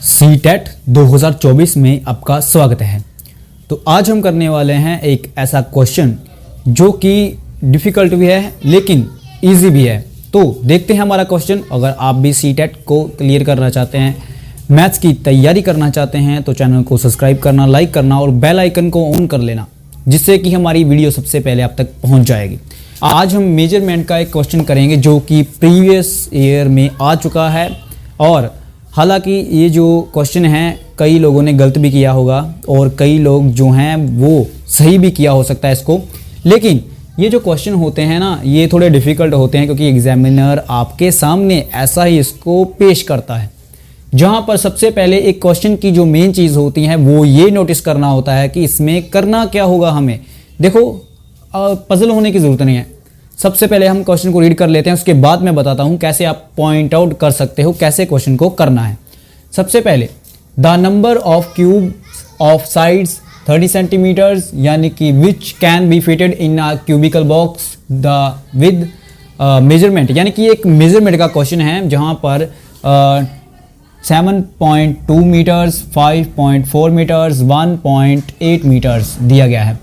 CTET 2024 में आपका स्वागत है। तो आज हम करने वाले हैं एक ऐसा क्वेश्चन जो कि डिफ़िकल्ट भी है लेकिन इजी भी है। तो देखते हैं हमारा क्वेश्चन। अगर आप भी सीटेट को क्लियर करना चाहते हैं, मैथ्स की तैयारी करना चाहते हैं तो चैनल को सब्सक्राइब करना, लाइक करना और बेल आइकन को ऑन कर लेना, जिससे कि हमारी वीडियो सबसे पहले आप तक पहुंच जाएगी। आज हम मेजरमेंट का एक क्वेश्चन करेंगे जो कि प्रीवियस ईयर में आ चुका है, और हालांकि ये जो क्वेश्चन है कई लोगों ने गलत भी किया होगा और कई लोग जो हैं वो सही भी किया हो सकता है इसको। लेकिन ये जो क्वेश्चन होते हैं ना, ये थोड़े डिफ़िकल्ट होते हैं क्योंकि एग्जामिनर आपके सामने ऐसा ही इसको पेश करता है, जहाँ पर सबसे पहले एक क्वेश्चन की जो मेन चीज़ होती है वो ये नोटिस करना होता है कि इसमें करना क्या होगा हमें। देखो, पजल होने की ज़रूरत नहीं है। सबसे पहले हम क्वेश्चन को रीड कर लेते हैं, उसके बाद मैं बताता हूँ कैसे आप पॉइंट आउट कर सकते हो, कैसे क्वेश्चन को करना है। सबसे पहले the number of cube of sides 30 centimetres, यानी कि which can be fitted in a cubical box the with measurement, यानी कि एक मेजरमेंट का क्वेश्चन है जहाँ पर 7.2 मीटर्स, 5.4 मीटर्स, 1.8 मीटर्स दिया गया है।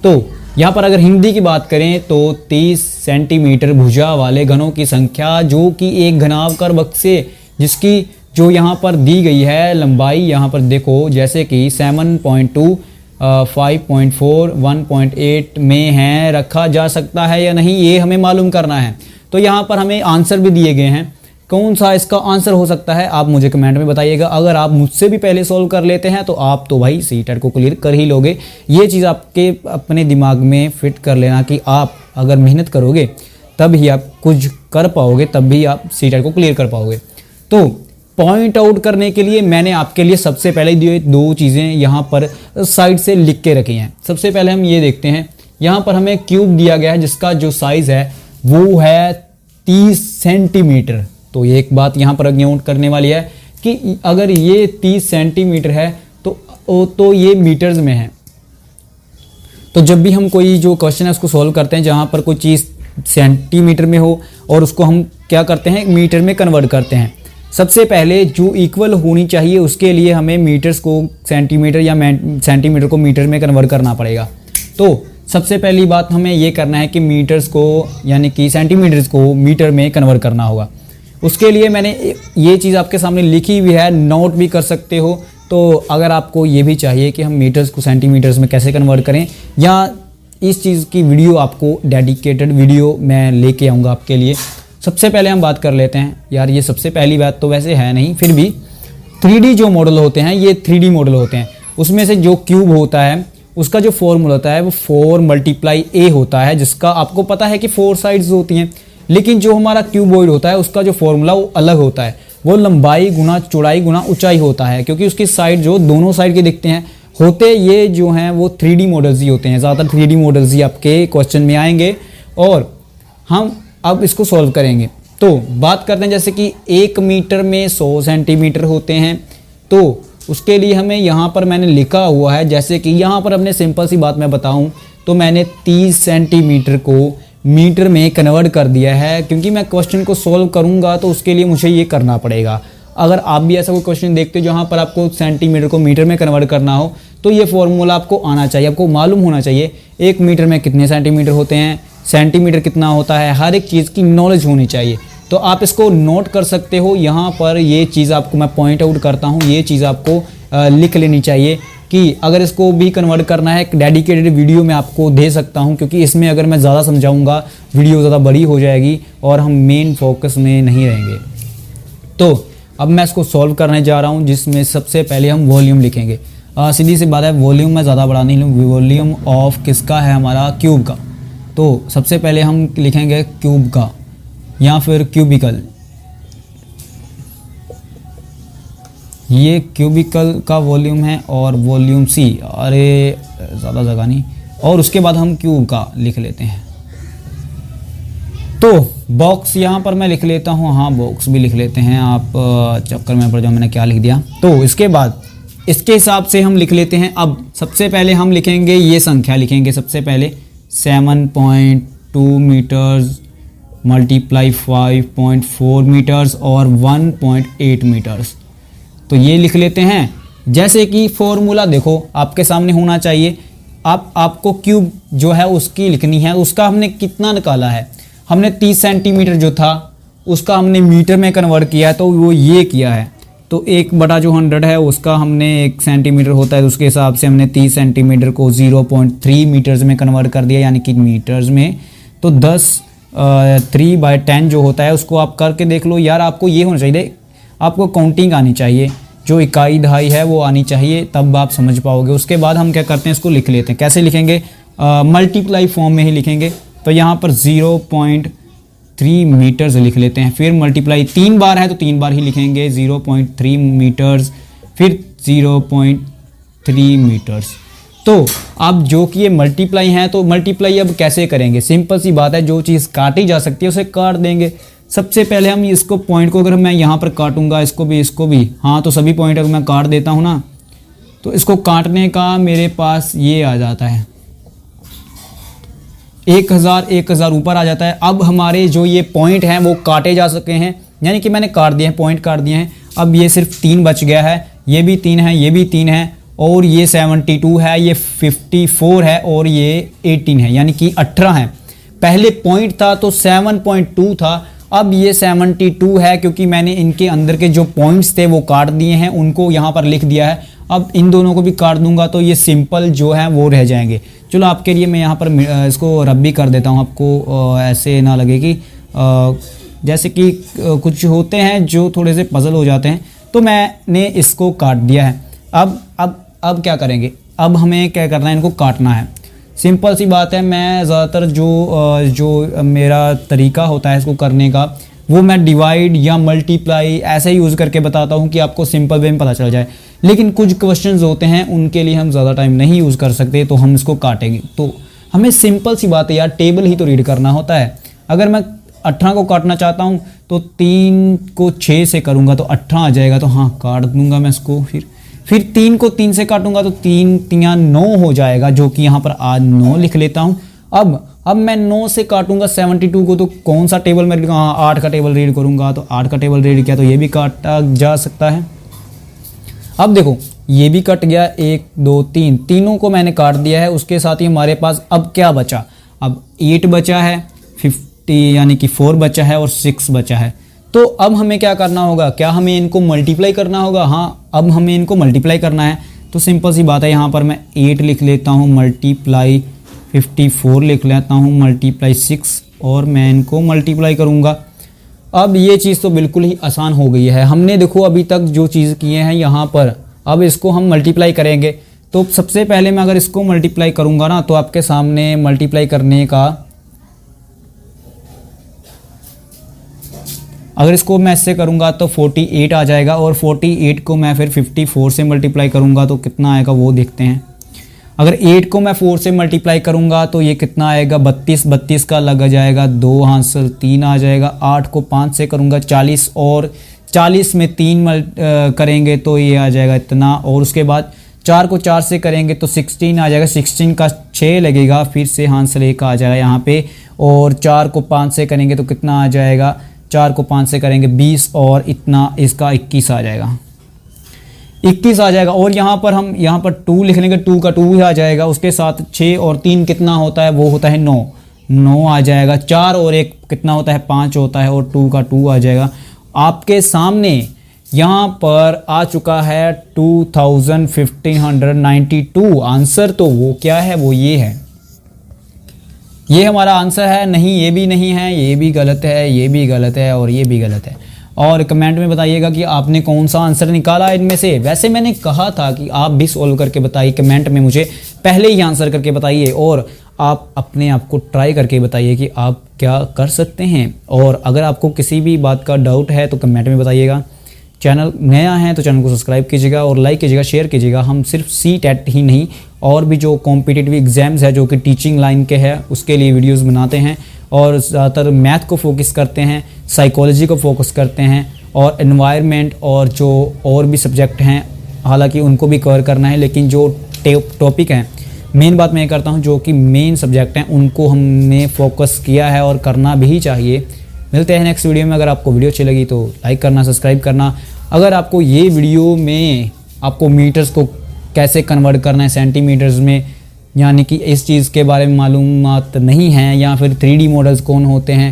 तो यहाँ पर अगर हिंदी की बात करें तो 30 सेंटीमीटर भुजा वाले घनों की संख्या, जो कि एक घनावकर बक्से जिसकी जो यहाँ पर दी गई है लंबाई, यहाँ पर देखो जैसे कि 7.2, 5.4, 1.8 में है, रखा जा सकता है या नहीं, ये हमें मालूम करना है। तो यहाँ पर हमें आंसर भी दिए गए हैं, कौन सा इसका आंसर हो सकता है आप मुझे कमेंट में बताइएगा। अगर आप मुझसे भी पहले सॉल्व कर लेते हैं तो आप तो भाई सीटेट को क्लियर कर ही लोगे। ये चीज़ आपके अपने दिमाग में फिट कर लेना कि आप अगर मेहनत करोगे तब ही आप कुछ कर पाओगे, तब भी आप सीटेट को क्लियर कर पाओगे। तो पॉइंट आउट करने के लिए मैंने आपके लिए सबसे पहले ये दो चीज़ें यहाँ पर साइड से लिख के रखी हैं। सबसे पहले हम ये देखते हैं, यहाँ पर हमें क्यूब दिया गया है जिसका जो साइज़ है वो है 30 सेंटीमीटर। तो ये एक बात यहाँ पर नोट करने वाली है कि अगर ये 30 सेंटीमीटर है तो ये मीटर्स में है। तो जब भी हम कोई जो क्वेश्चन है उसको सॉल्व करते हैं जहाँ पर कोई चीज़ सेंटीमीटर में हो और उसको हम क्या करते हैं मीटर में कन्वर्ट करते हैं। सबसे पहले जो इक्वल होनी चाहिए उसके लिए हमें मीटर्स को सेंटीमीटर या सेंटीमीटर को मीटर में कन्वर्ट करना पड़ेगा। तो सबसे पहली बात हमें ये करना है कि मीटर्स को यानी कि सेंटीमीटर्स को मीटर में कन्वर्ट करना होगा। उसके लिए मैंने ये चीज़ आपके सामने लिखी हुई है, नोट भी कर सकते हो। तो अगर आपको ये भी चाहिए कि हम मीटर्स को सेंटीमीटर्स में कैसे कन्वर्ट करें, या इस चीज़ की वीडियो आपको डेडिकेटेड वीडियो मैं लेके आऊँगा आपके लिए। सबसे पहले हम बात कर लेते हैं, यार ये सबसे पहली बात तो वैसे है नहीं, फिर भी 3D जो मॉडल होते हैं ये 3D मॉडल होते हैं। उसमें से जो क्यूब होता है उसका जो फॉर्मूला होता है वो 4 × A होता है, जिसका आपको पता है कि 4 साइड्स होती हैं। लेकिन जो हमारा क्यूबॉइड होता है उसका जो फॉर्मूला वो अलग होता है, वो लंबाई गुना चौड़ाई गुना ऊंचाई होता है, क्योंकि उसकी साइड जो दोनों साइड के दिखते हैं होते ये जो हैं वो 3D मॉडल्स ही होते हैं। ज़्यादातर 3D मॉडल्स ही आपके क्वेश्चन में आएंगे और हम अब इसको सॉल्व करेंगे। तो बात करते हैं जैसे कि 1 मीटर में 100 सेंटीमीटर होते हैं, तो उसके लिए हमें यहाँ पर मैंने लिखा हुआ है, जैसे कि यहाँ पर अपने सिंपल सी बात मैं बताऊँ तो मैंने 30 सेंटीमीटर को मीटर में कन्वर्ट कर दिया है, क्योंकि मैं क्वेश्चन को सॉल्व करूंगा तो उसके लिए मुझे ये करना पड़ेगा। अगर आप भी ऐसा कोई क्वेश्चन देखते हो जहाँ पर आपको सेंटीमीटर को मीटर में कन्वर्ट करना हो तो ये फॉर्मूला आपको आना चाहिए, आपको मालूम होना चाहिए 1 मीटर में कितने सेंटीमीटर होते हैं, सेंटीमीटर कितना होता है, हर एक चीज़ की नॉलेज होनी चाहिए। तो आप इसको नोट कर सकते हो। यहाँ पर ये चीज़ आपको मैं पॉइंट आउट करता हूँ, ये चीज़ आपको लिख लेनी चाहिए कि अगर इसको भी कन्वर्ट करना है एक डेडिकेटेड वीडियो में आपको दे सकता हूं, क्योंकि इसमें अगर मैं ज़्यादा समझाऊंगा वीडियो ज़्यादा बड़ी हो जाएगी और हम मेन फोकस में नहीं रहेंगे। तो अब मैं इसको सॉल्व करने जा रहा हूं, जिसमें सबसे पहले हम वॉल्यूम लिखेंगे। सीधी सी बात है, वॉल्यूम मैं ज़्यादा बड़ा नहीं लूँ, वॉल्यूम ऑफ किसका है, हमारा क्यूब का। तो सबसे पहले हम लिखेंगे क्यूब का या फिर क्यूबिकल। ये क्यूबिकल का वॉल्यूम है और वॉल्यूम सी, अरे ज़्यादा जगह नहीं, और उसके बाद हम क्यूब का लिख लेते हैं। तो बॉक्स यहाँ पर मैं लिख लेता हूँ, हाँ बॉक्स भी लिख लेते हैं, आप चक्कर में पड़ जाओ मैंने क्या लिख दिया। तो इसके बाद इसके हिसाब से हम लिख लेते हैं। अब सबसे पहले हम लिखेंगे, ये संख्या लिखेंगे सबसे पहले 7.2 मीटर्स × 5.4 मीटर्स और 1.8 मीटर्स। तो ये लिख लेते हैं। जैसे कि फॉर्मूला देखो आपके सामने होना चाहिए, आपको क्यूब जो है उसकी लिखनी है। उसका हमने कितना निकाला है, हमने 30 सेंटीमीटर जो था उसका हमने मीटर में कन्वर्ट किया है, तो वो ये किया है। तो 1/100 है उसका हमने 1 सेंटीमीटर होता है, तो उसके हिसाब से हमने 30 सेंटीमीटर को 0.3 मीटर्स में कन्वर्ट कर दिया, यानी कि मीटर्स में। तो 3/10 जो होता है उसको आप करके देख लो यार। आपको ये होना चाहिए, आपको काउंटिंग आनी चाहिए, जो इकाई दहाई है वो आनी चाहिए, तब आप समझ पाओगे। उसके बाद हम क्या करते हैं, इसको लिख लेते हैं। कैसे लिखेंगे, मल्टीप्लाई फॉर्म में ही लिखेंगे। तो यहाँ पर 0.3 मीटर्स लिख लेते हैं। फिर मल्टीप्लाई 3 बार है तो 3 बार ही लिखेंगे, 0.3 मीटर्स, फिर 0.3 मीटर्स। तो अब जो कि ये मल्टीप्लाई है, तो मल्टीप्लाई अब कैसे करेंगे, सिंपल सी बात है, जो चीज़ काटी जा सकती है उसे काट देंगे। सबसे पहले हम इसको पॉइंट को, अगर मैं यहाँ पर काटूंगा इसको भी, हाँ तो सभी पॉइंट अगर मैं काट देता हूँ ना, तो इसको काटने का मेरे पास ये आ जाता है 1000 ऊपर आ जाता है। अब हमारे जो ये पॉइंट हैं वो काटे जा सके हैं, यानी कि मैंने काट दिए हैं, पॉइंट काट दिए हैं। अब ये सिर्फ 3 बच गया है, ये भी 3 है, ये भी 3 है, और ये 72 है, ये 54 है, और ये 18 है, यानी कि 18 है। पहले पॉइंट था तो 7.2 था, अब ये 72 है, क्योंकि मैंने इनके अंदर के जो पॉइंट्स थे वो काट दिए हैं, उनको यहाँ पर लिख दिया है। अब इन दोनों को भी काट दूंगा तो ये सिंपल जो है वो रह जाएंगे। चलो आपके लिए मैं यहाँ पर इसको रब भी कर देता हूँ, आपको ऐसे ना लगे कि जैसे कि कुछ होते हैं जो थोड़े से पजल हो जाते हैं। तो मैंने इसको काट दिया है। अब क्या करेंगे, अब हमें क्या करना है, इनको काटना है। सिंपल सी बात है, मैं ज़्यादातर जो मेरा तरीका होता है इसको करने का, वो मैं डिवाइड या मल्टीप्लाई ऐसे यूज़ करके बताता हूँ कि आपको सिंपल वे में पता चल जाए। लेकिन कुछ क्वेश्चंस होते हैं उनके लिए हम ज़्यादा टाइम नहीं यूज़ कर सकते, तो हम इसको काटेंगे। तो हमें सिंपल सी बात है यार, टेबल ही तो रीड करना होता है। अगर मैं 18 को काटना चाहता हूँ तो 3 को 6 से करूँगा तो 18 आ जाएगा, तो हाँ काट दूंगा मैं इसको। फिर 3 को 3 से काटूंगा तो 3 3 9 हो जाएगा, जो कि यहाँ पर आज 9 लिख लेता हूँ। अब मैं 9 से काटूंगा 72 को, तो कौन सा टेबल में रीड, हाँ 8 का टेबल रीड करूंगा, तो 8 का टेबल रीड किया तो ये भी काटा जा सकता है। अब देखो ये भी कट गया, 1 2 3, तीनों को मैंने काट दिया है। उसके साथ ही हमारे पास अब क्या बचा, अब 8 बचा है, 50 यानी कि 4 बचा है, और 6 बचा है। तो अब हमें क्या करना होगा, क्या हमें इनको मल्टीप्लाई करना होगा, हाँ अब हमें इनको मल्टीप्लाई करना है। तो सिंपल सी बात है, यहाँ पर मैं 8 लिख लेता हूँ, मल्टीप्लाई 54 लिख लेता हूँ, मल्टीप्लाई 6, और मैं इनको मल्टीप्लाई करूँगा। अब ये चीज़ तो बिल्कुल ही आसान हो गई है। हमने देखो अभी तक जो चीज़ किए हैं यहाँ पर, अब इसको हम मल्टीप्लाई करेंगे। तो सबसे पहले मैं अगर इसको मल्टीप्लाई करूँगा ना, तो आपके सामने मल्टीप्लाई करने का, अगर इसको मैं इससे करूँगा तो 48 आ जाएगा, और 48 को मैं फिर 54 से मल्टीप्लाई करूँगा तो कितना आएगा वो देखते हैं। अगर 8 को मैं 4 से मल्टीप्लाई करूँगा तो ये कितना आएगा, 32 का लग जाएगा, 2 हाथ से 3 आ जाएगा। 8 को 5 से करूँगा 40, और 40 में 3 करेंगे तो ये आ जाएगा इतना। और उसके बाद 4 को 4 से करेंगे तो 16 आ जाएगा, 16 का 6 लगेगा, फिर से हाथ से 1 आ जाएगा यहाँ पे। और 4 को 5 से करेंगे तो कितना आ जाएगा, 4 को 5 से करेंगे 20, और इतना इसका 21 आ जाएगा, 21 आ जाएगा। और यहाँ पर हम यहाँ पर 2 लिख लेंगे, 2 का 2 आ जाएगा। उसके साथ 6 और 3 कितना होता है, वो होता है 9 आ जाएगा। 4 और 1 कितना होता है, 5 होता है, और 2 का 2 आ जाएगा। आपके सामने यहाँ पर आ चुका है 2592 आंसर। तो वो क्या है, वो ये है, ये हमारा आंसर है। नहीं ये भी नहीं है, ये भी गलत है, ये भी गलत है, और ये भी गलत है। और कमेंट में बताइएगा कि आपने कौन सा आंसर निकाला इनमें से। वैसे मैंने कहा था कि आप भी सॉल्व करके बताइए, कमेंट में मुझे पहले ही आंसर करके बताइए, और आप अपने आप को ट्राई करके बताइए कि आप क्या कर सकते हैं। और अगर आपको किसी भी बात का डाउट है तो कमेंट में बताइएगा। चैनल नया है तो चैनल को सब्सक्राइब कीजिएगा, और लाइक कीजिएगा, शेयर कीजिएगा। हम सिर्फ CTET ही नहीं, और भी जो कॉम्पिटिटिव एग्ज़ाम्स है जो कि टीचिंग लाइन के हैं उसके लिए वीडियोस बनाते हैं, और ज़्यादातर मैथ को फोकस करते हैं, साइकोलॉजी को फोकस करते हैं, और एनवायरनमेंट और जो और भी सब्जेक्ट हैं हालांकि उनको भी कवर करना है। लेकिन जो टॉपिक हैं, मेन बात मैं ये करता हूँ, जो कि मेन सब्जेक्ट हैं उनको हमने फोकस किया है, और करना भी चाहिए। मिलते हैं नेक्स्ट वीडियो में। अगर आपको वीडियो अच्छी लगी तो लाइक करना, सब्सक्राइब करना। अगर आपको ये वीडियो में आपको मीटर्स को कैसे कन्वर्ट करना है सेंटीमीटर्स में, यानी कि इस चीज़ के बारे में मालूमात नहीं है, या फिर 3D मॉडल्स कौन होते हैं,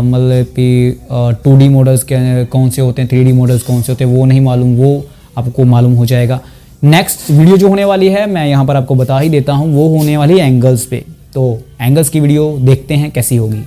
मतलब कि 2D मॉडल्स कौन से होते हैं, 3D मॉडल्स कौन से होते हैं, वो नहीं मालूम, वो आपको मालूम हो जाएगा। नेक्स्ट वीडियो जो होने वाली है मैं यहाँ पर आपको बता ही देता हूँ, वो होने वाली है एंगल्स पे। तो एंगल्स की वीडियो देखते हैं कैसी होगी।